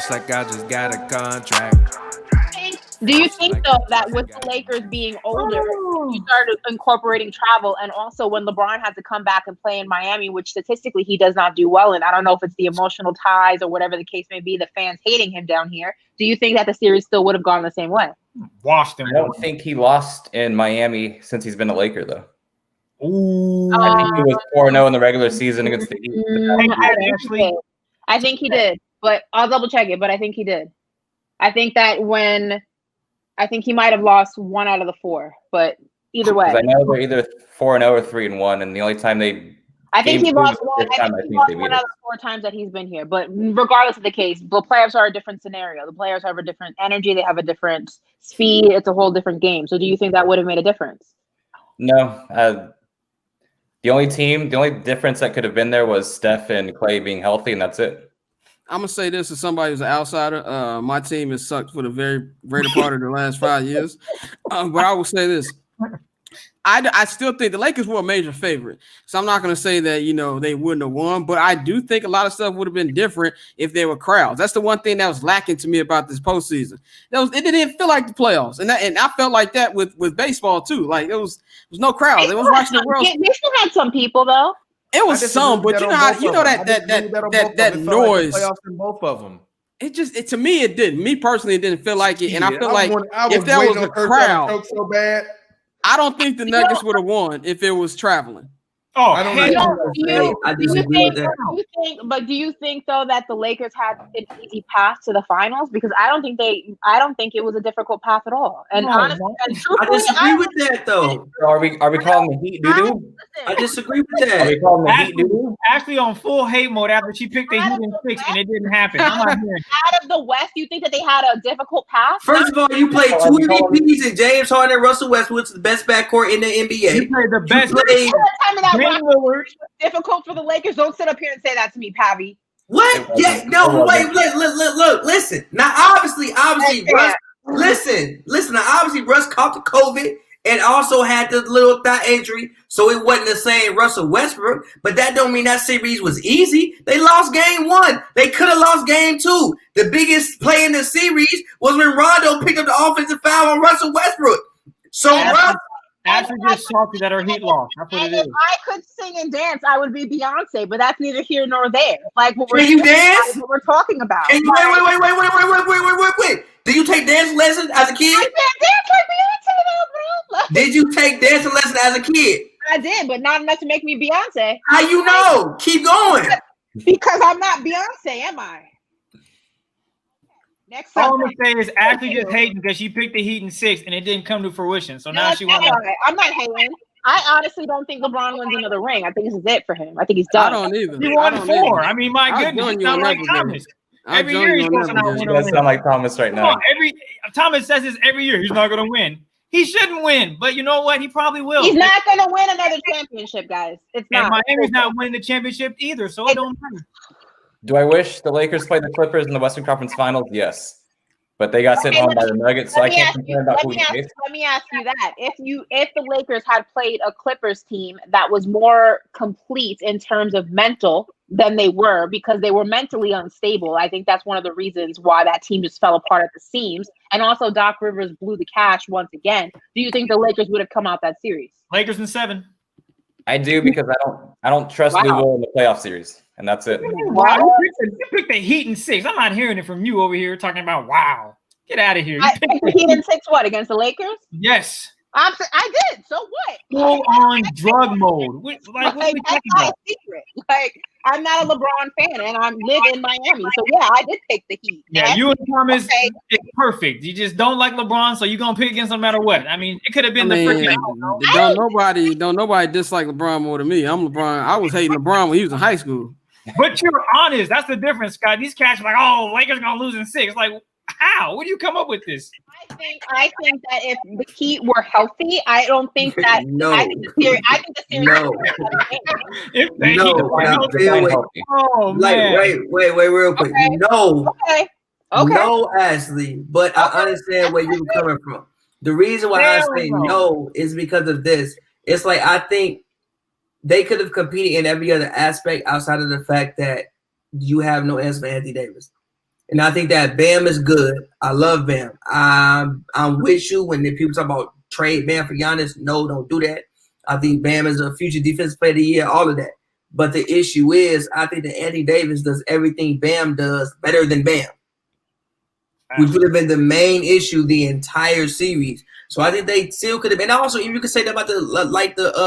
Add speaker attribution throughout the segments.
Speaker 1: Looks like I just got a contract.
Speaker 2: Do you think, though, that with the Lakers being older, you started incorporating travel, and also when LeBron had to come back and play in Miami, which statistically he does not do well in, I don't know if it's the emotional ties or whatever the case may be, the fans hating him down here, do you think that the series still would have gone the same way?
Speaker 3: Washed him.
Speaker 4: I don't think he lost in Miami since he's been a Laker, though.
Speaker 3: Ooh.
Speaker 4: I think he was 4-0 in the regular season against the Heat.
Speaker 2: I think he did, but I'll double check it, but I think he did. I think that I think he might have lost 1 out of the 4, but either way.
Speaker 4: I know they're either 4-0 or 3-1, and the only time
Speaker 2: I think he lost one. I think he lost 1 out of the 4 times that he's been here. But regardless of the case, the playoffs are a different scenario. The players have a different energy. They have a different speed. It's a whole different game. So do you think that would have made a difference?
Speaker 4: No. The only difference that could have been there was Steph and Clay being healthy, and that's it.
Speaker 5: I'm gonna say this as somebody who's an outsider. My team has sucked for the very greater part of the last 5 years. But I will say this. I still think the Lakers were a major favorite. So I'm not going to say that, they wouldn't have won, but I do think a lot of stuff would have been different if there were crowds. That's the one thing that was lacking to me about this postseason. It didn't feel like the playoffs. And I felt like that with baseball too. Like there was no crowds. They was watching the World.
Speaker 2: They still had some people though.
Speaker 5: It was some, but that noise.
Speaker 6: Playoffs in both of them.
Speaker 5: To me, it didn't. Me personally, it didn't feel like it. And I feel like if there was a crowd,
Speaker 6: so bad.
Speaker 5: I don't think the Nuggets would have won if it was traveling.
Speaker 3: Oh,
Speaker 6: I don't know.
Speaker 7: I disagree with that.
Speaker 2: Do you think though that the Lakers had an easy path to the finals? Because I don't think it was a difficult path at all. And honestly,
Speaker 7: I disagree with that though.
Speaker 4: Are we calling the Heat doo-doo?
Speaker 7: I disagree with that.
Speaker 4: Are we calling the Heat doo-doo?
Speaker 3: Actually on full hate mode after she picked the Heat in 6 and it didn't happen. I'm not hearing.
Speaker 2: Out of the West, you think that they had a difficult path?
Speaker 7: First of all, you played 2 MVPs in James Harden and Russell Westbrook, the best backcourt in the NBA.
Speaker 3: You played the best.
Speaker 2: Difficult for the Lakers. Don't sit up here and say that to me, Pavi.
Speaker 7: What? Yeah, no, wait, look, listen. Now, obviously, Russ, listen. Now, obviously, Russ caught the COVID and also had the little thigh injury, so it wasn't the same Russell Westbrook. But that don't mean that series was easy. They lost game 1. They could have lost game 2. The biggest play in the series was when Rondo picked up the offensive foul on Russell Westbrook. So Russ.
Speaker 3: Actually, just salty that her Heat lost. That's what it is.
Speaker 2: If I could sing and dance, I would be Beyonce, but that's neither here nor there. Like what
Speaker 7: Can you dance?
Speaker 2: What we're talking about.
Speaker 7: Wait. Did you take dance lessons as a kid?
Speaker 2: I can't dance like Beyonce though, bro.
Speaker 7: Did you take dancing lessons as a kid?
Speaker 2: I did, but not enough to make me Beyonce.
Speaker 7: How you know? Keep going.
Speaker 2: Because I'm not Beyonce, am I? Next
Speaker 3: all I'm gonna say is Ashley just hating because she picked the Heat in 6 and it didn't come to fruition. So now she wants.
Speaker 2: I'm not hating. I honestly don't think LeBron wins another ring. I think this is it for him. I think he's done.
Speaker 5: I don't either.
Speaker 3: He won 4. I mean, my goodness, he's not like Thomas. Every year he's supposed to not win.
Speaker 4: He does sound like Thomas right now.
Speaker 3: Thomas says this every year. He's not gonna win. He shouldn't win, but you know what? He probably will.
Speaker 2: He's not gonna win another championship, guys. It's not.
Speaker 3: And Miami's not winning the championship either, so it don't matter.
Speaker 4: Do I wish the Lakers played the Clippers in the Western Conference Finals? Yes. But they got sent home by the Nuggets, so I can't complain about who he faced.
Speaker 2: Let me ask you that. If the Lakers had played a Clippers team that was more complete in terms of mental than they were, because they were mentally unstable, I think that's one of the reasons why that team just fell apart at the seams. And also Doc Rivers blew the cash once again. Do you think the Lakers would have come out that series?
Speaker 3: Lakers in 7.
Speaker 4: I do, because I don't trust Louisville in the playoff series. And that's it.
Speaker 3: Wow, you picked the Heat in 6. I'm not hearing it from you over here talking about wow. Get out of here.
Speaker 2: I picked the Heat in 6 what? Against the Lakers?
Speaker 3: Yes.
Speaker 2: I did. So what?
Speaker 3: Full on drug mode. What are we talking about?
Speaker 2: Secret. Like, I'm not a LeBron fan and I live in Miami. So yeah, I did pick the Heat.
Speaker 3: Yeah, you and Thomas is perfect. You just don't like LeBron, so you're gonna pick against him no matter what. I mean, it could have been the freaking
Speaker 5: don't nobody dislike LeBron more than me. I'm LeBron. I was hating LeBron when he was in high school.
Speaker 3: But you're honest. That's the difference, Scott. These cats are like, oh, Lakers gonna lose in 6. Like, how? Where do you come up with this?
Speaker 2: I think that if the Heat were healthy, I don't think that.
Speaker 7: No.
Speaker 2: I think the series.
Speaker 7: No.
Speaker 3: If the Heat
Speaker 7: oh man. Wait, real quick.
Speaker 2: Okay.
Speaker 7: No.
Speaker 2: Okay.
Speaker 7: No, Ashley. But I understand where you're coming from. The reason why I say no is because of this. It's like I think they could have competed in every other aspect outside of the fact that you have no answer for Anthony Davis. And I think that Bam is good. I love Bam. I'm with you when the people talk about trade Bam for Giannis. No, don't do that. I think Bam is a future defensive player of the year, all of that. But the issue is, I think that Anthony Davis does everything Bam does better than Bam, which would have been the main issue the entire series. So I think they still could have been. And also, if you could say that about the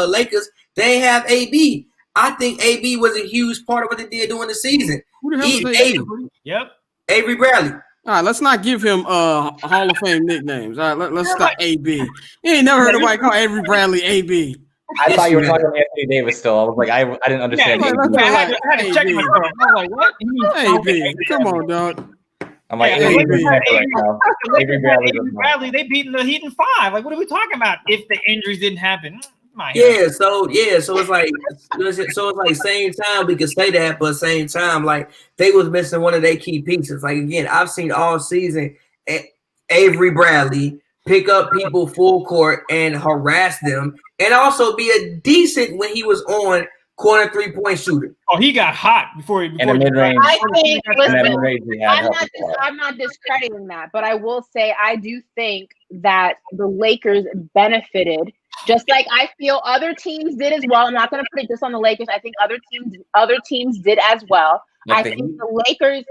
Speaker 7: Lakers, they have AB. I think AB was a huge part of what they did during the season.
Speaker 5: Who the hell is AB?
Speaker 3: Yep.
Speaker 7: Avery Bradley.
Speaker 5: All right, let's not give him Hall of Fame nicknames. All right, let's stop AB. You ain't never heard nobody call Avery Bradley AB.
Speaker 4: I thought you were talking Anthony Davis still. I was like, I didn't understand.
Speaker 3: Yeah, I had to check myself. I was like, what?
Speaker 5: AB. Come on, dog.
Speaker 4: I'm like,
Speaker 3: Yeah,
Speaker 4: Avery
Speaker 3: Bradley, they beating the Heat in 5. Like, what are we talking about? If the injuries didn't happen,
Speaker 7: So it's like same time we could say that, but same time like they was missing one of their key pieces. Like again, I've seen all season Avery Bradley pick up people full court and harass them, and also be a decent when he was on corner 3-point shooter.
Speaker 3: Oh, he got hot before he.
Speaker 2: I think. Listen, I'm not discrediting that, but I will say I do think that the Lakers benefited, just like I feel other teams did as well. I'm not going to put it just on the Lakers. I think other teams did as well. I think the Lakers.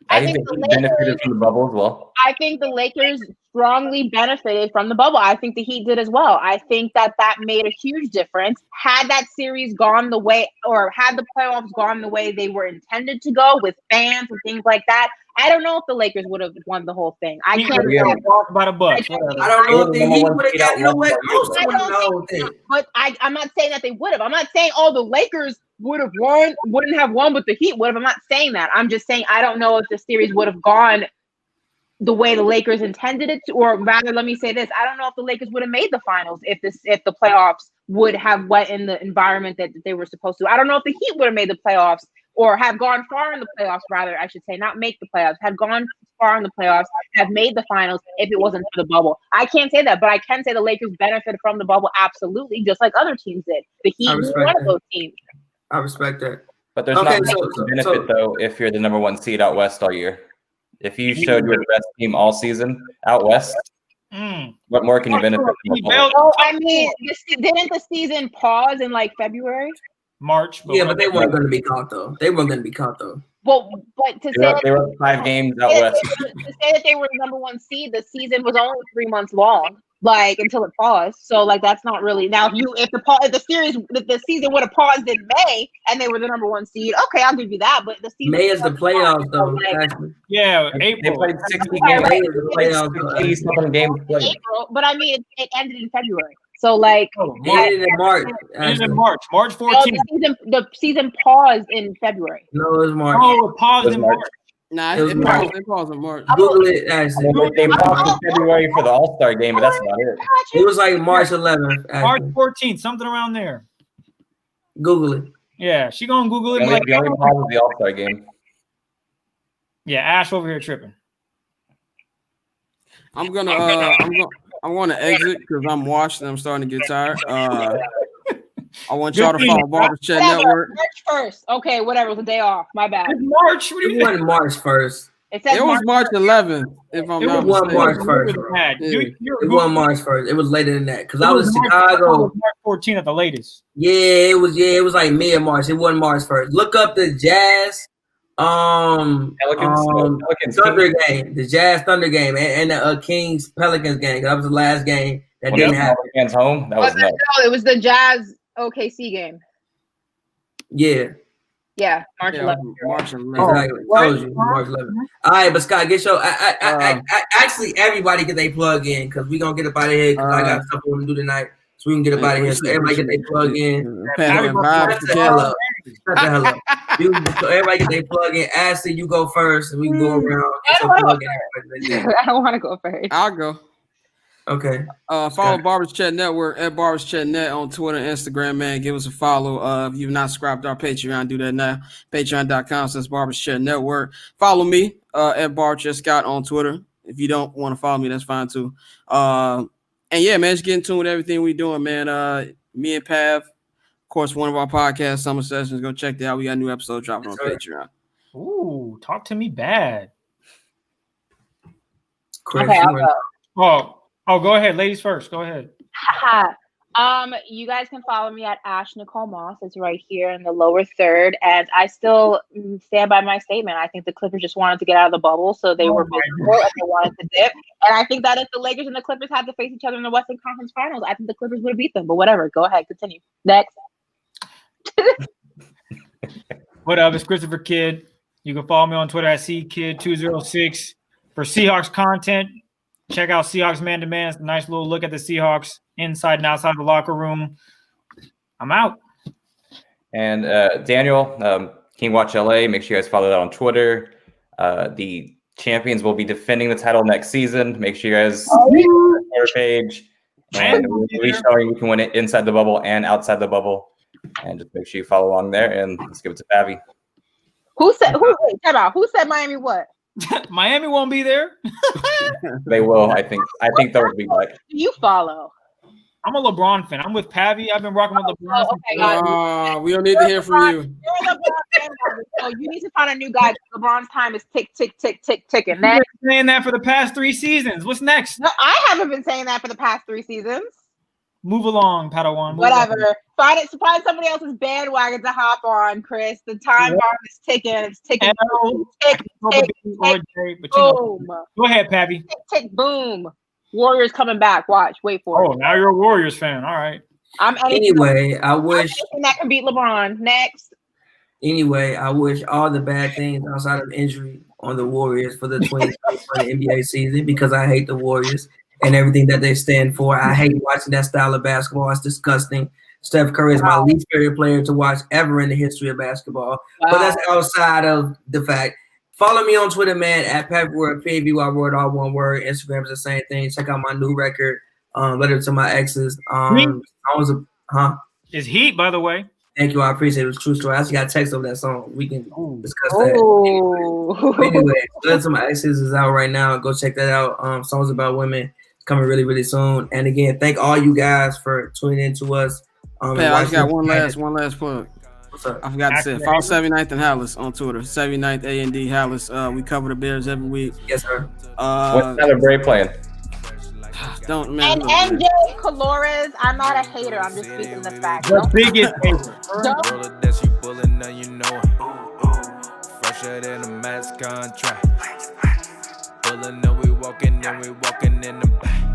Speaker 4: I think the benefited from the bubble as well.
Speaker 2: I think the Lakers strongly benefited from the bubble. I think the Heat did as well. I think that made a huge difference. Had that series gone the way, or had the playoffs gone the way they were intended to go with fans and things like that, I don't know if the Lakers would have won the whole thing. I can't
Speaker 3: about a buck.
Speaker 7: I don't know if the Heat would have got nowhere close to winning the whole thing.
Speaker 2: But I'm not saying that they would have. I'm not saying the Lakers would have won, wouldn't have won, but the Heat would have. I'm not saying that. I'm just saying I don't know if the series would have gone the way the Lakers intended it to, or rather, let me say this: I don't know if the Lakers would have made the finals if the playoffs would have went in the environment that they were supposed to. I don't know if the Heat would have made the playoffs or have gone far in the playoffs. Rather, I should say, not make the playoffs, have gone far in the playoffs, have made the finals if it wasn't for the bubble. I can't say that, but I can say the Lakers benefited from the bubble absolutely, just like other teams did. The Heat was one of those teams.
Speaker 7: I respect that.
Speaker 4: But there's not much benefit though if you're the number 1 seed out west all year. If you showed you're the best team all season out west, what more can you benefit from?
Speaker 2: Well, I mean, didn't the season pause in like February?
Speaker 3: March.
Speaker 7: But they weren't going to be caught though.
Speaker 2: Well, but to say
Speaker 4: they were 5 games out west.
Speaker 2: To say that they were the number 1 seed, the season was only 3 months long, like until it paused. So like that's not really now. If the season would have paused in May and they were the number 1 seed, okay, I'll give you that. But the season
Speaker 7: May is the playoffs though.
Speaker 3: Yeah,
Speaker 4: April. They played 60 games. 60 games played.
Speaker 2: April, but I mean it ended in February. So like
Speaker 7: ended in March.
Speaker 3: March 14th.
Speaker 2: The season paused in February.
Speaker 7: No, it was March.
Speaker 3: Oh, it paused in March.
Speaker 5: Nah, it paused in March.
Speaker 7: Google it, actually.
Speaker 4: They paused in February for the All-Star game, but that's about it.
Speaker 7: It was like March 11th.
Speaker 3: March 14th, something around there.
Speaker 7: Google it.
Speaker 3: Yeah, she gonna Google it.
Speaker 4: The only pause was the All-Star game.
Speaker 3: Yeah, Ash over here tripping.
Speaker 5: I'm gonna exit because I'm washed and I'm starting to get tired. I want y'all to follow Barbers Chat Network.
Speaker 2: March 1st. Okay, whatever. It was a day off. My bad.
Speaker 3: It's March.
Speaker 7: It wasn't March 1st.
Speaker 2: It
Speaker 5: was March 11th. If I'm not mistaken.
Speaker 7: March 1st. It wasn't March 1st. It was later than that because I was in Chicago.
Speaker 3: March 14th at the latest.
Speaker 7: Yeah, it was like mid-March. It wasn't March 1st. Look up the Jazz
Speaker 4: Pelicans
Speaker 7: Thunder game, the Jazz Thunder game, and the Kings Pelicans game. That was the last game that didn't happen.
Speaker 4: Pelicans home. That was
Speaker 2: no, it was the Jazz OKC game.
Speaker 7: Yeah.
Speaker 2: Yeah, March 11th.
Speaker 5: March 11th.
Speaker 7: Exactly. Told you, March 11th. All right, but Scott, get your. Actually, everybody get their plug in because we gonna get up out of here because I got stuff we want to do tonight. So we can get up out of here. So everybody get their plug in. Shut the hell up. So everybody get their plug in. Ashley, you go first, and we can go around.
Speaker 2: I don't want to go first.
Speaker 5: I'll go.
Speaker 7: Okay.
Speaker 5: Follow Barbers Chat Network at Barbers Chat Net on Twitter and Instagram, man. Give us a follow. If you've not subscribed to our Patreon, do that now. Patreon.com/Barbers Chat Network. Follow me at Barbers Scott on Twitter. If you don't want to follow me, that's fine too. And yeah, man, just get in tune with everything we're doing, man. Me and Pav, of course, one of our podcasts, Summer Sessions. Go check that out. We got a new episode dropping on Patreon.
Speaker 3: Ooh, talk to me bad.
Speaker 7: Chris,
Speaker 2: Okay, I'll go.
Speaker 3: Oh, go ahead. Ladies first. Go ahead.
Speaker 2: You guys can follow me at Ash Nicole Moss. It's right here in the lower third. And I still stand by my statement. I think the Clippers just wanted to get out of the bubble, so they were miserable and they wanted to dip. And I think that if the Lakers and the Clippers had to face each other in the Western Conference Finals, I think the Clippers would have beat them. But whatever. Go ahead. Continue. Next.
Speaker 3: What up? It's Christopher Kidd. You can follow me on Twitter at CKid206 for Seahawks content. Check out Seahawks Man to Man. It's a nice little look at the Seahawks inside and outside the locker room. I'm out.
Speaker 4: And Daniel, King Watch LA. Make sure you guys follow that on Twitter. The champions will be defending the title next season. Make sure you guys Twitter page. And we'll be showing we can win it inside the bubble and outside the bubble. And just make sure you follow along there. And let's give it to Pavi.
Speaker 2: Who said Miami what?
Speaker 3: Miami won't be there.
Speaker 4: They will, I think. I think they'll be back.
Speaker 2: You follow.
Speaker 3: I'm a LeBron fan. I'm with Pavi. I've been rocking with LeBron.
Speaker 2: Okay,
Speaker 5: we don't need to hear from you.
Speaker 2: You're a LeBron fan, so you need to find a new guy. LeBron's time is ticking.
Speaker 3: You've been saying that for the past 3 seasons. What's next?
Speaker 2: No, I haven't been saying that for the past 3 seasons.
Speaker 3: Move along, Padawan.
Speaker 2: Whatever. Find somebody else's bandwagon to hop on, Chris. The time bomb is ticking. It's ticking. Tick, boom.
Speaker 3: Go ahead, Pavi.
Speaker 2: Tick, boom. Warriors coming back. Watch. Wait for it.
Speaker 3: Oh, now you're a Warriors fan. All right.
Speaker 7: Anyway, I wish
Speaker 2: that can beat LeBron. Next.
Speaker 7: Anyway, I wish all the bad things outside of injury on the Warriors for the 2020 NBA season because I hate the Warriors and everything that they stand for. I hate watching that style of basketball. It's disgusting. Steph Curry is my least favorite player to watch ever in the history of basketball. Wow. But that's outside of the fact. Follow me on Twitter, man, at PavyWord, P-A-V-Y-Word, all one word. Instagram is the same thing. Check out my new record, Letter to My Exes.
Speaker 3: It's Heat, by the way.
Speaker 7: Thank you. I appreciate it. It was a true story. I actually got a text over that song. We can discuss that. Anyway, Letter to My Exes is out right now. Go check that out. Songs about women. It's coming really, really soon. And again, thank all you guys for tuning in to us.
Speaker 5: I just got one last plug. I forgot to say, follow 79th and Hallis on Twitter. 79th A&D Hallis. We cover the Bears every week.
Speaker 7: Yes, sir.
Speaker 4: What's Tyler Bray playing?
Speaker 2: And MJ Colores, I'm not a hater. I'm just speaking the facts.
Speaker 3: The biggest hater.
Speaker 1: Fresher than a mass contract. Pulling up, we walking in the back.